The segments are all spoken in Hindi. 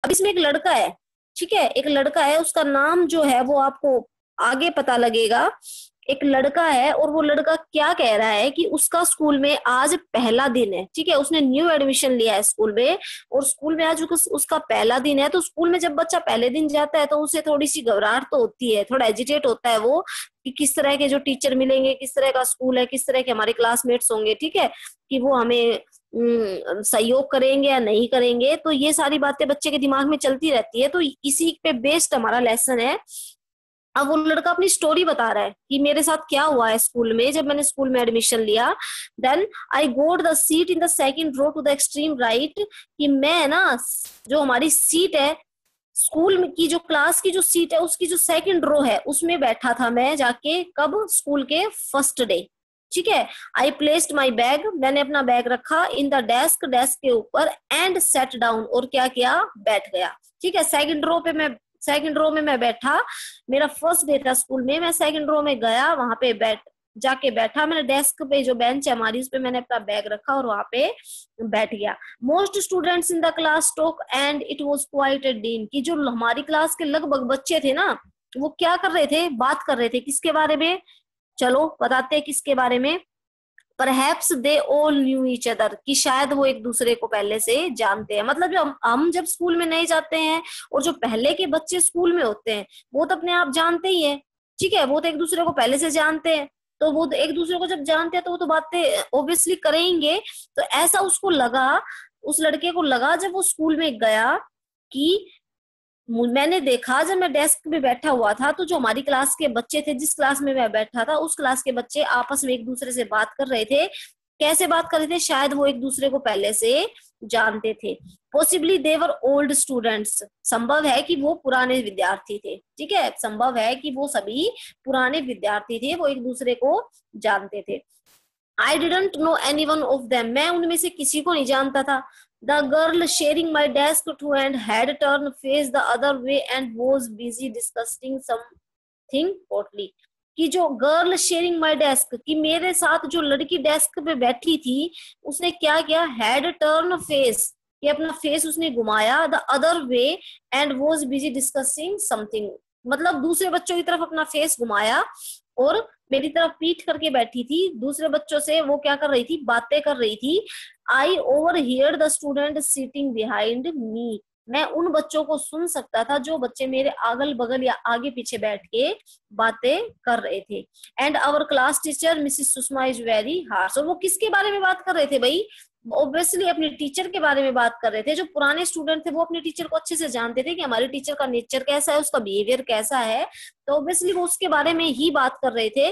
अब इसमें एक लड़का है, ठीक है, एक लड़का है, उसका नाम जो है वो आपको आगे पता लगेगा। एक लड़का है और वो लड़का क्या कह रहा है कि उसका स्कूल में आज पहला दिन है, ठीक है, उसने न्यू एडमिशन लिया है स्कूल में, और स्कूल में आज उसका पहला दिन है। तो स्कूल में जब बच्चा पहले दिन जाता है तो उसे थोड़ी सी घबराहट तो होती है, थोड़ा एजिटेट होता है वो, कि किस तरह के जो टीचर मिलेंगे, किस तरह का स्कूल है, किस तरह के हमारे क्लासमेट्स होंगे, ठीक है, कि वो हमें सहयोग करेंगे या नहीं करेंगे। तो ये सारी बातें बच्चे के दिमाग में चलती रहती है। तो इसी पे बेस्ड हमारा लेसन है। अब वो लड़का अपनी स्टोरी बता रहा है कि मेरे साथ क्या हुआ है स्कूल में जब मैंने स्कूल में एडमिशन लिया। Then I got the seat in the second row to the extreme right, कि मैं ना, जो हमारी सीट है स्कूल में की, जो क्लास की जो सीट है उसकी जो सेकंड रो है उसमें बैठा था मैं जाके, कब, स्कूल के फर्स्ट डे, ठीक है। आई प्लेस्ड माई बैग, मैंने अपना बैग रखा इन द डेस्क, डेस्क के ऊपर, एंड सेट डाउन, और क्या किया, बैठ गया, ठीक है। सेकंड रो में मैं बैठा, मेरा फर्स्ट डे था स्कूल में, मैं सेकंड रो में गया, वहां पे जाके बैठा, मैंने डेस्क पे जो बेंच है हमारी उस पे मैंने अपना बैग रखा और वहां पे बैठ गया। Most students in the class talk and it was quite a dean, कि जो हमारी क्लास के लगभग बच्चे थे ना, वो क्या कर रहे थे, बात कर रहे थे, किसके बारे में, चलो बताते हैं किसके बारे में। Perhaps they all knew each other, कि शायद वो एक दूसरे को पहले से जानते हैं। मतलब जो हम जब स्कूल में नहीं जाते हैं और जो पहले के बच्चे स्कूल में होते हैं वो तो अपने आप जानते ही है, ठीक है, वो तो एक दूसरे को पहले से जानते हैं। तो वो तो एक दूसरे को जब जानते हैं तो वो तो बातें ऑब्वियसली करेंगे। तो ऐसा उसको लगा, उस लड़के को लगा जब वो स्कूल में गया, कि मैंने देखा जब मैं डेस्क पे बैठा हुआ था तो जो हमारी क्लास के बच्चे थे, जिस क्लास में मैं बैठा था उस क्लास के बच्चे आपस में एक दूसरे से बात कर रहे थे। कैसे बात कर रहे थे, शायद वो एक दूसरे को पहले से जानते थे। पॉसिबली देवर ओल्ड स्टूडेंट्स, संभव है कि वो पुराने विद्यार्थी थे, ठीक है, संभव है कि वो सभी पुराने विद्यार्थी थे, वो एक दूसरे को जानते थे। I didn't know any one of them, मैं उनमें से किसी को नहीं जानता था। The girl sharing my desk to and had turn face the other way and was busy discussing something hotly, कि जो गर्ल शेयरिंग माई डेस्क, कि मेरे साथ जो लड़की डेस्क पे बैठी थी उसने क्या किया, हैड टर्न फेस, कि अपना फेस उसने घुमाया, the other way and was busy discussing something, मतलब दूसरे बच्चों की तरफ अपना फेस घुमाया और मेरी तरफ पीठ करके बैठी थी, दूसरे बच्चों से वो क्या कर रही थी, बातें कर रही थी। आई over here the student sitting behind me, मैं उन बच्चों को सुन सकता था जो बच्चे मेरे अगल बगल या आगे पीछे बैठ के बातें कर रहे थे। And our class teacher Mrs Sushma is very harsh, और वो किसके बारे में बात कर रहे थे भाई, ऑब्वियसली अपने टीचर के बारे में बात कर रहे थे। जो पुराने स्टूडेंट थे वो अपने टीचर को अच्छे से जानते थे कि हमारे टीचर का नेचर कैसा है, उसका बिहेवियर कैसा है, तो ऑब्वियसली वो उसके बारे में ही बात कर रहे थे।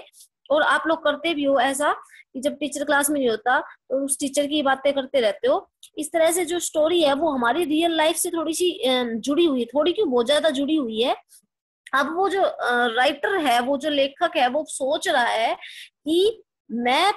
और आप लोग करते भी हो ऐसा कि जब टीचर क्लास में नहीं होता तो उस टीचर की बातें करते रहते हो। इस तरह से जो स्टोरी है वो हमारी रियल लाइफ से थोड़ी सी जुड़ी हुई है, थोड़ी क्यों, बहुत ज्यादा जुड़ी हुई है। अब वो जो राइटर है, वो जो लेखक है, वो सोच रहा है कि मैं,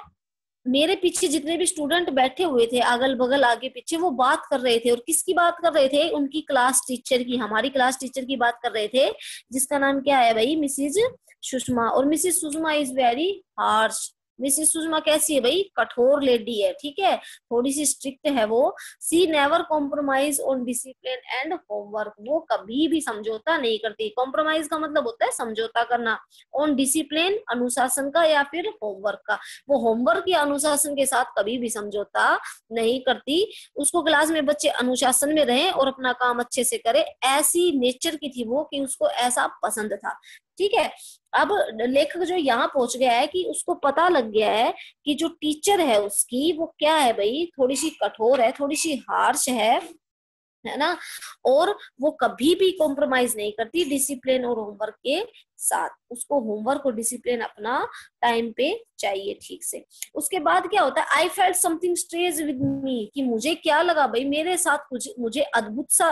मेरे पीछे जितने भी स्टूडेंट बैठे हुए थे अगल बगल आगे पीछे, वो बात कर रहे थे, और किसकी बात कर रहे थे, उनकी क्लास टीचर की, हमारी क्लास टीचर की बात कर रहे थे, जिसका नाम क्या है भाई, मिसिज सुषमा। और Mrs Sushma is very harsh, Mrs Sushma कैसी है भाई, कठोर लेडी है, ठीक है, थोड़ी सी स्ट्रिक्ट है वो। She never compromise on discipline and homework, वो कभी भी समझौता नहीं करती। कॉम्प्रोमाइज का मतलब होता है समझौता करना, ऑन डिसिप्लिन अनुशासन का या फिर होमवर्क का, वो होमवर्क या अनुशासन के साथ कभी भी समझौता नहीं करती। उसको क्लास में बच्चे अनुशासन में रहें और अपना काम अच्छे से करें, ऐसी नेचर की थी वो, कि उसको ऐसा पसंद था, ठीक है। अब लेखक जो यहाँ पहुंच गया है कि उसको पता लग गया है कि जो टीचर है उसकी वो क्या है भाई, थोड़ी सी कठोर है, थोड़ी सी हार्श है ना, और वो कभी भी कॉम्प्रोमाइज नहीं करती डिसिप्लिन और होमवर्क के साथ। उसको होमवर्क और डिसिप्लिन अपना टाइम पे चाहिए ठीक से। उसके बाद क्या होता है, I felt something strange with me, कि मुझे क्या लगा भाई, मेरे साथ कुछ मुझे अद्भुत सा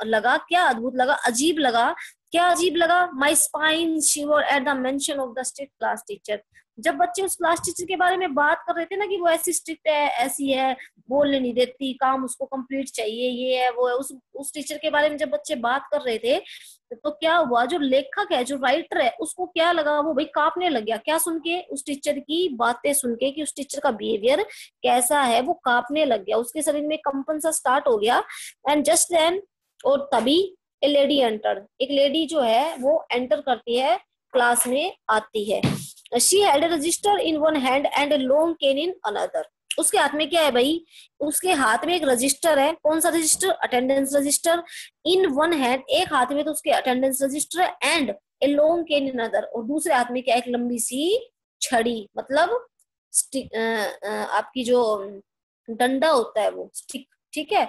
लगा, क्या अद्भुत लगा, अजीब लगा। क्या अजीब लगा, my spine shiver at the mention of the strict class teacher, जब बच्चे उस क्लास टीचर के बारे में बात कर रहे थे ना कि वो ऐसी स्ट्रिक्ट है, ऐसी है, बोलने नहीं देती, काम उसको कंप्लीट चाहिए, ये है वो है, उस टीचर के बारे में जब बच्चे बात कर रहे थे, तो क्या हुआ, जो लेखक है, जो राइटर है, उसको क्या लगा, वो भाई कांपने लग गया, क्या सुन के, उस टीचर की बातें सुन के, कि उस टीचर का बिहेवियर कैसा है, वो कांपने लग गया, उसके शरीर में कंपन सा स्टार्ट हो गया। एंड जस्ट देन और तभी ए लेडी एंटर, एक लेडी जो है वो एंटर करती है, क्लास में आती है। She had a register in one hand and a long cane in another. उसके हाथ में क्या है भाई, उसके हाथ में एक रजिस्टर है। कौन सा register? Attendance register. In one hand, एक हाथ में तो उसके अटेंडेंस रजिस्टर है, and a long cane in other, और दूसरे हाथ में क्या, एक लंबी सी छड़ी, मतलब आपकी जो डंडा होता है वो स्टिक, ठीक है।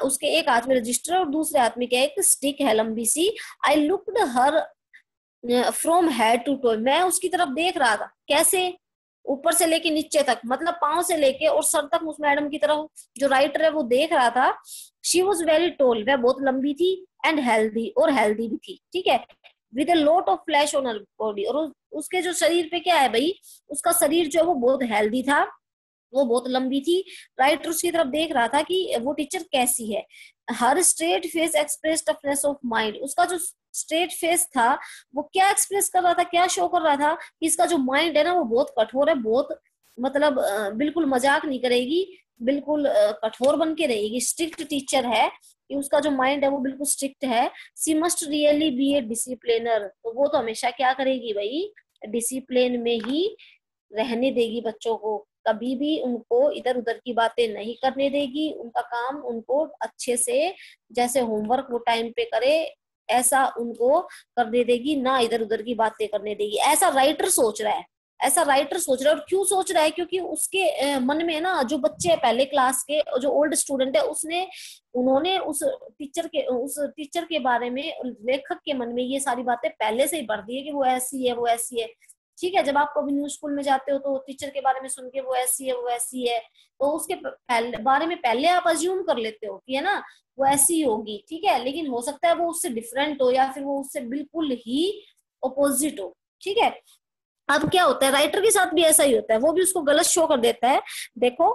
उसके एक हाथ में रजिस्टर और दूसरे हाथ में क्या है, एक स्टिक है लंबी सी। I looked her from head to toe, मैं उसकी तरफ देख रहा था। कैसे? ऊपर से लेके नीचे तक, मतलब पांव से लेके और सर तक उस मैडम की तरफ जो राइटर है वो देख रहा था। शी वॉज वेरी टोल, वह बहुत लंबी थी, एंड हेल्दी, और हेल्दी भी थी, ठीक है। With a lot of flash on her body, और उसके जो शरीर पे क्या है भाई, उसका शरीर जो है वो बहुत हेल्दी था, वो बहुत लंबी थी। राइटर उसकी तरफ देख रहा था कि वो टीचर कैसी है। Her straight face express toughness of mind, उसका जो स्ट्रेट फेस था वो क्या एक्सप्रेस कर रहा था, क्या शो कर रहा था कि इसका जो माइंड है ना वो बहुत कठोर है, बहुत मतलब बिल्कुल मजाक नहीं करेगी, बिल्कुल कठोर बन के रहेगी, स्ट्रिक्ट टीचर है, कि उसका जो माइंड है वो बिल्कुल स्ट्रिक्ट है। सी मस्ट रियली बी ए डिसिप्लिनर, तो वो तो हमेशा क्या करेगी भाई, डिसिप्लिन में ही रहने देगी बच्चों को, कभी भी उनको इधर उधर की बातें नहीं करने देगी। उनका काम उनको अच्छे से, जैसे होमवर्क वो टाइम पे करे ऐसा उनको करने देगी, ना इधर उधर की बातें करने देगी। ऐसा राइटर सोच रहा है, ऐसा राइटर सोच रहा है। और क्यों सोच रहा है? क्योंकि उसके मन में ना जो बच्चे हैं पहले क्लास के, जो ओल्ड स्टूडेंट है, उन्होंने उस टीचर के बारे में, लेखक के मन में ये सारी बातें पहले से ही भर दी है कि वो ऐसी है, वो ऐसी है, ठीक है। जब आप कभी न्यू स्कूल में जाते हो तो टीचर के बारे में सुन के वो ऐसी है, वो ऐसी है, तो उसके बारे में पहले आप अज्यूम कर लेते हो कि है ना वो ऐसी होगी, ठीक है। लेकिन हो सकता है वो उससे डिफरेंट हो, या फिर वो उससे बिल्कुल ही अपोजिट हो, ठीक है। अब क्या होता है, राइटर के साथ भी ऐसा ही होता है, वो भी उसको गलत शो कर देता है। देखो,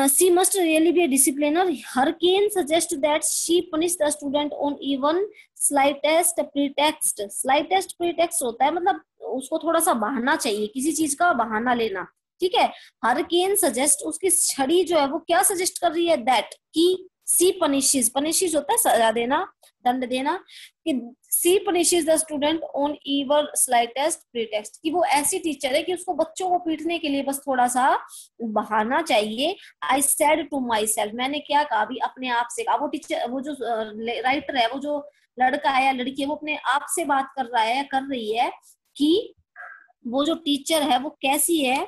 she must really be a discipliner. Her cane suggests that she punish the student on even slightest pretext. Slightest pretext होता है मतलब उसको थोड़ा सा बहाना चाहिए, किसी चीज का बहाना लेना, ठीक है। हर केन सजेस्ट, उसकी छड़ी जो है वो क्या सजेस्ट कर रही है, दैट की सी पनिशेस, पनिशेस होता है सजा देना, दंड देना, कि she punishes the student on ever slightest pretext, कि वो ऐसी टीचर है कि उसको बच्चों को पीटने के लिए बस थोड़ा सा बहाना चाहिए। I said to myself, मैंने क्या कहा अभी, अपने आप से कहा। वो टीचर, वो जो राइटर है, वो जो लड़का है या लड़की है, वो अपने आप से बात कर रहा है या कर रही है कि वो जो टीचर है वो कैसी है।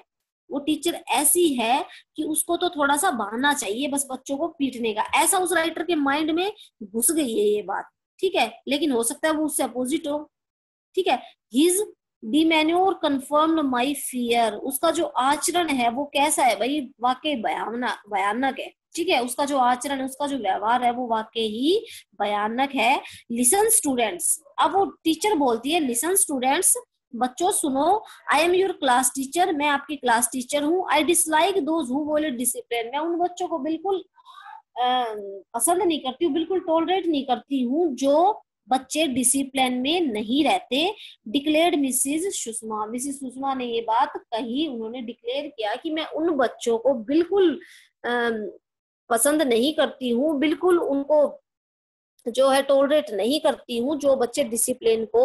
वो टीचर ऐसी है कि उसको तो थोड़ा सा बहाना चाहिए बस बच्चों को पीटने का, ऐसा उस राइटर के माइंड में घुस गई है ये बात, ठीक है। लेकिन हो सकता है वो उससे अपोजिट हो, ठीक है। हिज डिमेन्योर कंफर्म्ड माई फियर, उसका जो आचरण है वो कैसा है भाई, वाकई भयानक है, ठीक है। उसका जो आचरण है, उसका जो व्यवहार है वो वाकई ही भयानक है। लिसन स्टूडेंट्स, अब वो टीचर बोलती है लिसन स्टूडेंट्स, बच्चों सुनो, I am your class teacher, मैं आपकी क्लास टीचर हूँ। I dislike those who violate discipline, मैं उन बच्चों को बिल्कुल पसंद नहीं करती हूँ, बिल्कुल टॉलरेट नहीं करती हूँ जो बच्चे डिसिप्लिन में नहीं रहते। Declared Mrs Sushma, Mrs Sushma ने ये बात कही, उन्होंने डिक्लेयर किया कि मैं उन बच्चों को बिल्कुल पसंद नहीं करती हूँ, बिल्कुल उनको जो है टॉलरेट नहीं करती हूँ जो बच्चे डिसिप्लिन को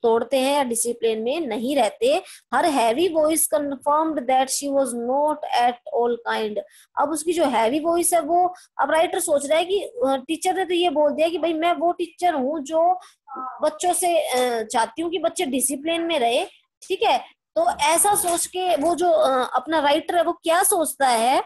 तोड़ते हैं या डिसिप्लिन में नहीं रहते। Her heavy voice confirmed that she was not at all kind, अब उसकी जो हैवी वॉइस है वो, अब राइटर सोच रहा है कि टीचर ने तो ये बोल दिया कि भाई मैं वो टीचर हूँ जो बच्चों से चाहती हूँ कि बच्चे डिसिप्लिन में रहे, ठीक है। तो ऐसा सोच के वो जो अपना राइटर है वो क्या सोचता है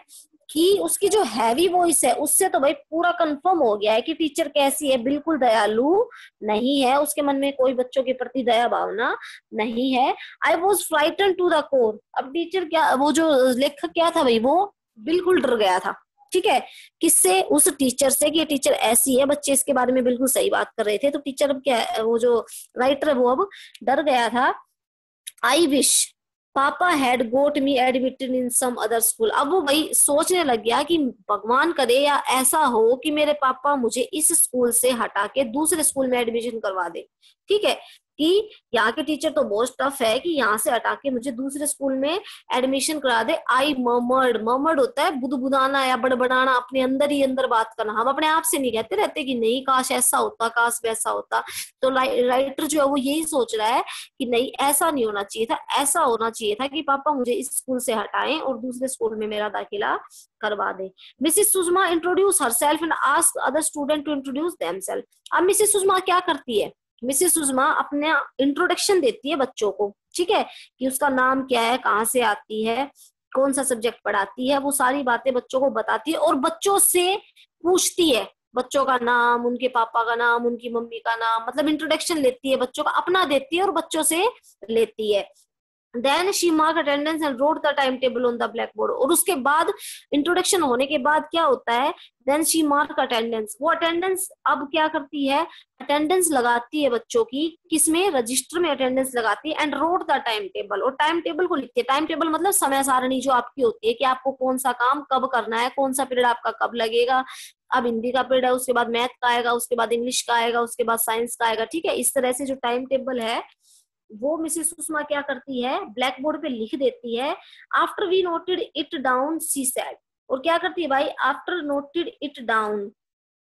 कि उसकी जो हैवी वॉइस है उससे तो भाई पूरा कंफर्म हो गया है कि टीचर कैसी है, बिल्कुल दयालु नहीं है, उसके मन में कोई बच्चों के प्रति दया भावना नहीं है। I was frightened to the core, अब टीचर क्या, वो जो लेखक क्या था भाई, वो बिल्कुल डर गया था, ठीक है। किससे? उस टीचर से, कि टीचर ऐसी है, बच्चे इसके बारे में बिल्कुल सही बात कर रहे थे। तो टीचर अब क्या, वो जो राइटर है वो अब डर गया था। I wish papa had got me admitted in some other school, अब वो वही सोचने लग गया कि भगवान करे या ऐसा हो कि मेरे पापा मुझे इस स्कूल से हटा के दूसरे स्कूल में एडमिशन करवा दे, ठीक है। कि यहाँ के टीचर तो बहुत टफ है कि यहाँ से हटा के मुझे दूसरे स्कूल में एडमिशन करा दे। आई मर्मर्ड, मर्मर्ड होता है बुदबुदाना या बड़बड़ाना, अपने अंदर ही अंदर बात करना। हम अपने आप से नहीं कहते रहते कि नहीं काश ऐसा होता, काश वैसा होता। तो राइटर जो है वो यही सोच रहा है कि नहीं ऐसा नहीं होना चाहिए था, ऐसा होना चाहिए था कि पापा मुझे इस स्कूल से हटाएं और दूसरे स्कूल में मेरा दाखिला करवा दें। Mrs Sushma introduce herself and ask other student to introduce themselves. अब मिसिस सुषमा क्या करती है, मिसिस सुषमा अपने इंट्रोडक्शन देती है बच्चों को, ठीक है, कि उसका नाम क्या है, कहाँ से आती है, कौन सा सब्जेक्ट पढ़ाती है, वो सारी बातें बच्चों को बताती है और बच्चों से पूछती है, बच्चों का नाम, उनके पापा का नाम, उनकी मम्मी का नाम, मतलब इंट्रोडक्शन लेती है, बच्चों का अपना देती है और बच्चों से लेती है। Then she mark attendance and wrote the time table on the blackboard. और उसके बाद इंट्रोडक्शन होने के बाद क्या होता है, देन शी मार्क अटेंडेंस, वो अटेंडेंस अब क्या करती है, अटेंडेंस लगाती है बच्चों की, किसमें, रजिस्टर में अटेंडेंस लगाती है। And wrote the time table, और टाइम टेबल को लिखती है। टाइम टेबल मतलब समय सारणी जो आपकी होती है कि आपको कौन सा काम कब करना है, कौन सा पीरियड आपका कब लगेगा। अब हिंदी का पीरियड है, उसके बाद मैथ का आएगा, उसके बाद इंग्लिश का आएगा, उसके बाद साइंस का आएगा, ठीक है। इस तरह से जो टाइम टेबल है वो मिसेस सुषमा क्या करती है, ब्लैक बोर्ड पे लिख देती है। After we noted it down she said, और क्या करती है भाई, आफ्टर नोटेड इट डाउन,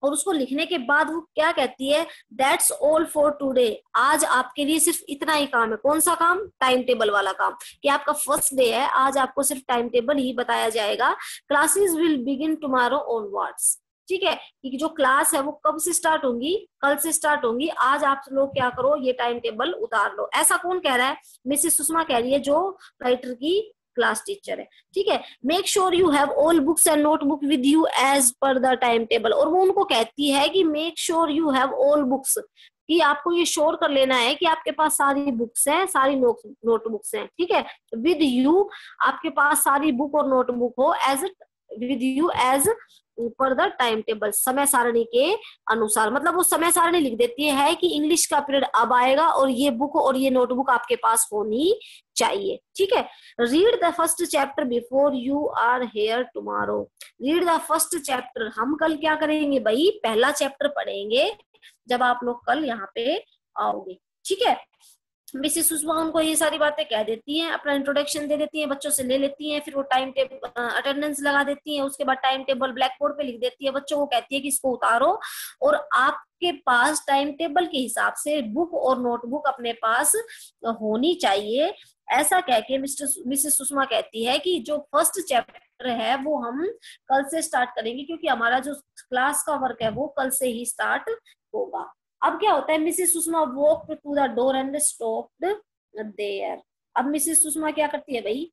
और उसको लिखने के बाद वो क्या कहती है, दैट्स ऑल फॉर टुडे, आज आपके लिए सिर्फ इतना ही काम है। कौन सा काम, टाइम टेबल वाला काम, कि आपका फर्स्ट डे है, आज आपको सिर्फ टाइम टेबल ही बताया जाएगा। Classes will begin tomorrow onwards, ठीक है, कि जो क्लास है वो कब से स्टार्ट होंगी, कल से स्टार्ट होंगी, आज आप लोग क्या करो, ये टाइम टेबल उतार लो। ऐसा कौन कह रहा है, मिसेस सुषमा कह रही है, जो राइटर की क्लास टीचर है, ठीक है। Make sure you have all books and notebook with you as per the time table, और वो उनको कहती है कि make sure you have all books, कि आपको ये श्योर कर लेना है कि आपके पास सारी बुक्स हैं, सारी नोटबुक्स हैं, ठीक है। विद यू, आपके पास सारी बुक और नोटबुक हो, as with you as per the time table, समय सारणी के अनुसार। मतलब वो समय सारणी लिख देती है कि इंग्लिश का पीरियड अब आएगा और ये बुक और ये नोटबुक आपके पास होनी चाहिए, ठीक है। Read the first chapter before you are here tomorrow, read the first chapter, हम कल क्या करेंगे भाई, पहला चैप्टर पढ़ेंगे जब आप लोग कल यहाँ पे आओगे, ठीक है। मिसेस सुषमा उनको ये सारी बातें कह देती हैं, अपना इंट्रोडक्शन दे देती हैं, बच्चों से ले लेती हैं, फिर वो टाइम टेबल अटेंडेंस लगा देती हैं, उसके बाद टाइम टेबल ब्लैक बोर्ड पे लिख देती है, बच्चों को कहती है कि इसको उतारो और आपके पास टाइम टेबल के हिसाब से बुक और नोटबुक अपने पास होनी चाहिए। ऐसा कह के मिसेस सुषमा कहती है कि जो फर्स्ट चैप्टर है वो हम कल से स्टार्ट करेंगे, क्योंकि हमारा जो क्लास का वर्क है वो कल से ही स्टार्ट होगा। अब क्या होता है, Mrs Sushma walk to the door and stopped there. अब मिसेस सुषमा क्या करती है भाई,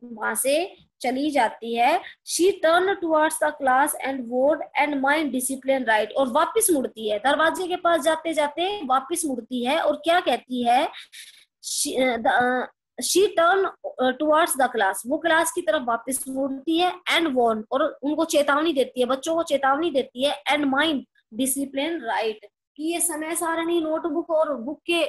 वहां से चली जाती है। She turn towards the class and word and mind discipline right, और वापस मुड़ती है, दरवाजे के पास जाते जाते वापस मुड़ती है और क्या कहती है, she turn towards the class, वो क्लास की तरफ वापस मुड़ती है। एंड वॉर्न, और उनको चेतावनी देती है, बच्चों को चेतावनी देती है। एंड माइंड डिसिप्लिन राइट, कि ये समय सारणी नोटबुक और बुक के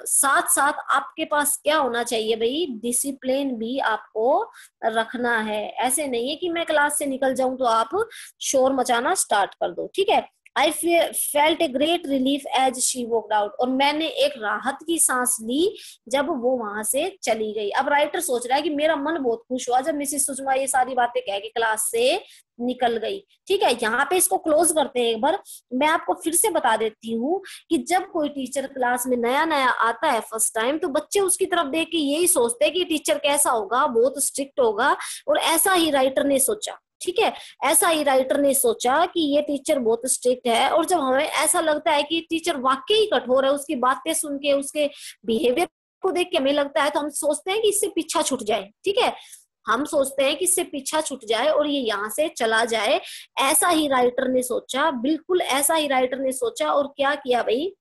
साथ साथ आपके पास क्या होना चाहिए भाई, डिसिप्लिन भी आपको रखना है। ऐसे नहीं है कि मैं क्लास से निकल जाऊं तो आप शोर मचाना स्टार्ट कर दो, ठीक है। I felt a great relief as she walked out, और मैंने एक राहत की सांस ली जब वो वहां से चली गई। अब राइटर सोच रहा है कि मेरा मन बहुत खुश हुआ जब मिसेस सुषमा ये सारी बातें कह के क्लास से निकल गई, ठीक है। यहाँ पे इसको क्लोज करते हैं एक बार। मैं आपको फिर से बता देती हूँ कि जब कोई टीचर क्लास में नया नया आता है फर्स्ट टाइम, तो बच्चे उसकी तरफ देख के यही सोचते हैं कि टीचर कैसा होगा, बहुत स्ट्रिक्ट होगा, और ऐसा ही राइटर ने सोचा, ठीक है। ऐसा ही राइटर ने सोचा कि ये टीचर बहुत स्ट्रिक्ट है, और जब हमें ऐसा लगता है कि टीचर वाकई कठोर है, उसकी बातें सुन के, उसके बिहेवियर को देख के हमें लगता है, तो हम सोचते हैं कि इससे पीछा छूट जाए, ठीक है। हम सोचते हैं कि इससे पीछा छूट जाए और ये यहाँ से चला जाए। ऐसा ही राइटर ने सोचा, बिल्कुल ऐसा ही राइटर ने सोचा, और क्या किया भाई,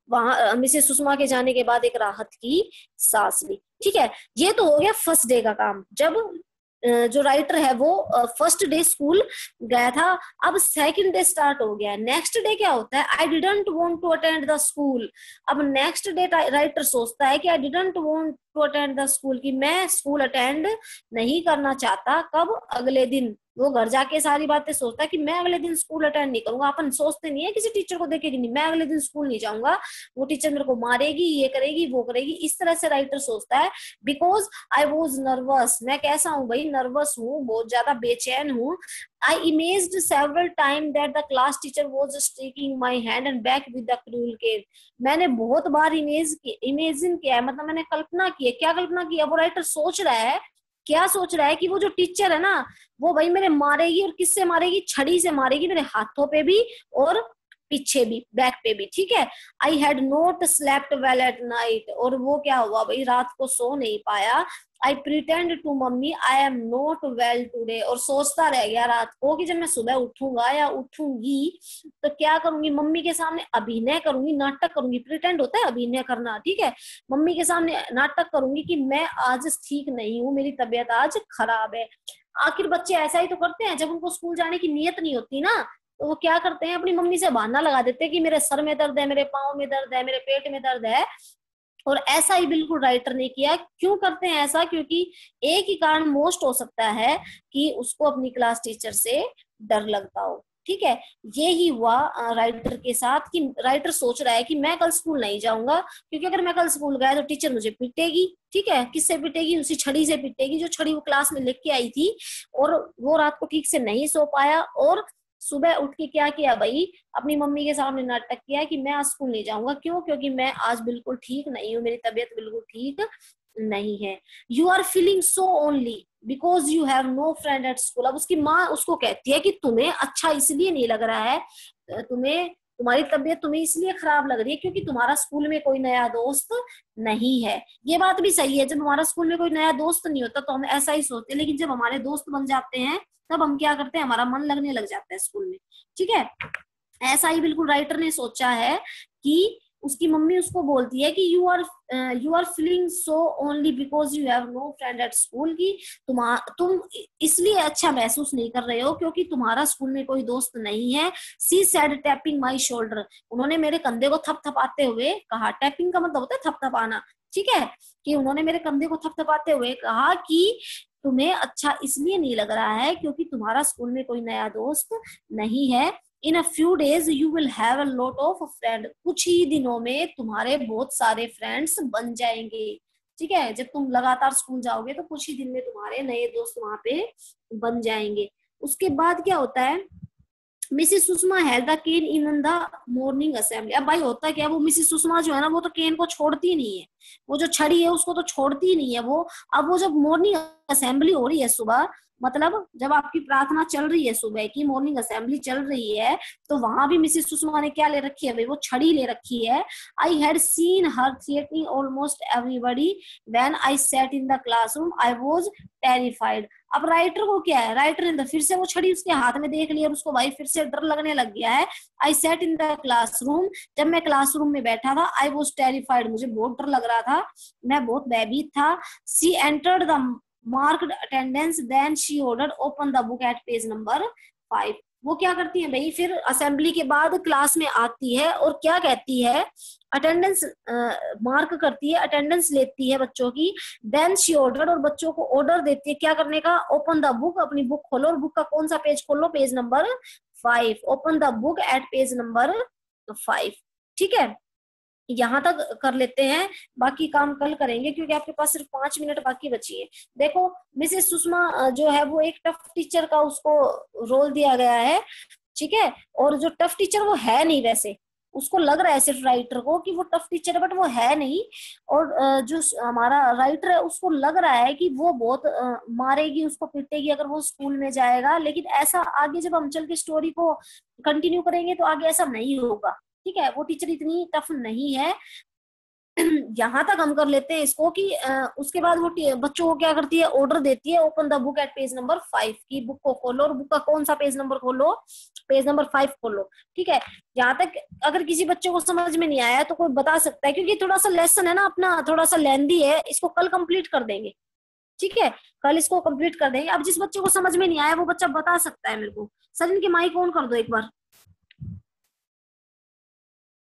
वहां मिसेस सुषमा के जाने के बाद एक राहत की सांस ली, ठीक है। ये तो हो गया फर्स्ट डे का काम, जब जो राइटर है वो फर्स्ट डे स्कूल गया था। अब सेकंड डे स्टार्ट हो गया। नेक्स्ट डे क्या होता है, I didn't want to attend the school. अब नेक्स्ट डे राइटर सोचता है कि I didn't want to attend the school, कि मैं स्कूल अटेंड नहीं करना चाहता। कब, अगले दिन, वो घर जाके सारी बातें सोचता है कि मैं अगले दिन स्कूल अटेंड नहीं करूंगा। अपन सोचते नहीं है किसी टीचर को देखे कि नहीं मैं अगले दिन स्कूल नहीं जाऊंगा, वो टीचर मेरे को मारेगी, ये करेगी, वो करेगी, इस तरह से राइटर सोचता है। बिकॉज आई वॉज नर्वस, मैं कैसा हूँ भाई, नर्वस हूँ, बहुत ज्यादा बेचैन हूँ। I imaged several times that the class teacher was taking my hand and back with the cruel care. मैंने बहुत बार इमेजिन किया है, मतलब मैंने कल्पना की है। क्या कल्पना की है? वो राइटर सोच रहा है, क्या सोच रहा है कि वो जो टीचर है ना, वो भाई मेरे मारेगी, और किससे मारेगी? छड़ी से मारेगी, मेरे हाथों पे भी और पीछे भी, बैक पे भी। ठीक है। I had not slept well at night, और वो क्या हुआ भाई, रात को सो नहीं पाया। I pretend to mummy I am not well today, और सोचता रह गया रात को कि जब मैं सुबह उठूंगा या उठूंगी तो क्या करूंगी, मम्मी के सामने अभिनय करूंगी, नाटक करूंगी। प्रिटेंड होता है अभिनय करना, ठीक है। मम्मी के सामने नाटक करूंगी कि मैं आज ठीक नहीं हूँ, मेरी तबीयत आज खराब है। आखिर बच्चे ऐसा ही तो करते हैं, जब उनको स्कूल जाने की नीयत नहीं होती ना, तो वो क्या करते हैं, अपनी मम्मी से बहाना लगा देते हैं कि मेरे सर में दर्द है, मेरे पाँव में दर्द है, मेरे पेट में दर्द है। और ऐसा ही बिल्कुल राइटर ने किया। क्यों करते हैं ऐसा? क्योंकि एक ही कारण मोस्ट हो सकता है कि उसको अपनी क्लास टीचर से डर लगता हो। ठीक है। ये ही हुआ राइटर के साथ कि राइटर सोच रहा है कि मैं कल स्कूल नहीं जाऊंगा, क्योंकि अगर मैं कल स्कूल गया तो टीचर मुझे पीटेगी। ठीक है। किससे पीटेगी? उसी छड़ी से पीटेगी, जो छड़ी वो क्लास में लेके आई थी। और वो रात को ठीक से नहीं सो पाया, और सुबह उठ के क्या किया भाई, अपनी मम्मी के सामने नाटक किया कि मैं आज स्कूल नहीं जाऊंगा। क्यों? क्योंकि मैं आज बिल्कुल ठीक नहीं हूँ, मेरी तबीयत बिल्कुल ठीक नहीं है। You are feeling so only because you have no friend at school. अब उसकी माँ उसको कहती है कि तुम्हें अच्छा इसलिए नहीं लग रहा है, तुम्हें, तुम्हारी तबीयत तुम्हें इसलिए खराब लग रही है क्योंकि तुम्हारा स्कूल में कोई नया दोस्त नहीं है। ये बात भी सही है, जब हमारा स्कूल में कोई नया दोस्त नहीं होता तो हम ऐसा ही सोचते हैं, लेकिन जब हमारे दोस्त बन जाते हैं तब हम क्या करते हैं, हमारा मन लगने लग जाता है स्कूल में। ठीक है। ऐसा ही बिल्कुल राइटर ने सोचा है कि उसकी मम्मी उसको बोलती है कि you are feeling so only because you have no friend at school, की तुम इसलिए अच्छा महसूस नहीं कर रहे हो क्योंकि तुम्हारा स्कूल में कोई दोस्त नहीं है। सी सैड टैपिंग माई शोल्डर, उन्होंने मेरे कंधे को थपथपाते हुए कहा। टैपिंग का मतलब होता है थपथपाना। ठीक है। कि उन्होंने मेरे कंधे को थपथपाते हुए कहा कि तुम्हें अच्छा इसलिए नहीं लग रहा है क्योंकि तुम्हारा स्कूल में कोई नया दोस्त नहीं है। In a few days you will have a lot of friend, कुछ ही दिनों में तुम्हारे बहुत सारे फ्रेंड्स बन जाएंगे। ठीक है। जब तुम लगातार स्कूल जाओगे तो कुछ ही दिन में तुम्हारे नए दोस्त वहां पे बन जाएंगे। उसके बाद क्या होता है, Mrs Sushma held the cane in the morning assembly. अब भाई होता क्या, वो मिसिस सुषमा जो है ना, वो तो केन को छोड़ती नहीं है, वो जो छड़ी है उसको तो छोड़ती नहीं है वो। अब वो जब मॉर्निंग असेंबली हो रही है सुबह, मतलब जब आपकी प्रार्थना चल रही है, सुबह की मॉर्निंग असेंबली चल रही है, तो वहां भी मिसिस सुषमा ने क्या ले रखी है भाई, वो छड़ी ले रखी है। I had seen her threatening almost everybody when I sat in the classroom I was terrified. अब राइटर को क्या है, राइटर ने तो फिर से वो छड़ी उसके हाथ में देख लिया और उसको भाई फिर से डर लगने लग गया है। आई सेट इन द क्लासरूम, जब मैं क्लासरूम में बैठा था, आई वॉज टेरिफाइड, मुझे बहुत डर लग रहा था, मैं बहुत भयभीत था। She entered the marked attendance then she ordered open the book at page number 5। वो क्या करती है भाई, फिर असेंबली के बाद क्लास में आती है और क्या कहती है, अटेंडेंस मार्क करती है, अटेंडेंस लेती है बच्चों की। देन शी ऑर्डर, और बच्चों को ऑर्डर देती है क्या करने का, ओपन द बुक, अपनी बुक खोलो, और बुक का कौन सा पेज खोलो, page number 5। Open the book at page number 5। ठीक है। यहाँ तक कर लेते हैं, बाकी काम कल करेंगे क्योंकि आपके पास सिर्फ 5 मिनट बाकी बची है। देखो, मिसेस सुषमा जो है वो एक टफ टीचर का उसको रोल दिया गया है। ठीक है। और जो टफ टीचर वो है नहीं, वैसे उसको लग रहा है सिर्फ राइटर को कि वो टफ टीचर है, बट वो है नहीं। और जो हमारा राइटर है उसको लग रहा है कि वो बहुत मारेगी, उसको पीटेगी अगर वो स्कूल में जाएगा। लेकिन ऐसा आगे जब हम चल के स्टोरी को कंटिन्यू करेंगे तो आगे ऐसा नहीं होगा। ठीक है। वो टीचर इतनी टफ नहीं है। यहाँ तक हम कर लेते हैं इसको कि उसके बाद वो बच्चों को क्या करती है, ऑर्डर देती है, open the book at page number 5, की बुक को खोलो, और बुक का कौन सा पेज नंबर खोलो, पेज नंबर 5 खोलो। ठीक है। यहाँ तक अगर किसी बच्चे को समझ में नहीं आया तो कोई बता सकता है, क्योंकि थोड़ा सा लेसन है ना अपना, थोड़ा सा लेंदी है, इसको कल कंप्लीट कर देंगे। ठीक है। कल इसको कंप्लीट कर देंगे। अब जिस बच्चे को समझ में नहीं आया वो बच्चा बता सकता है मेरे को। सर इनके माइक ऑन कर दो एक बार।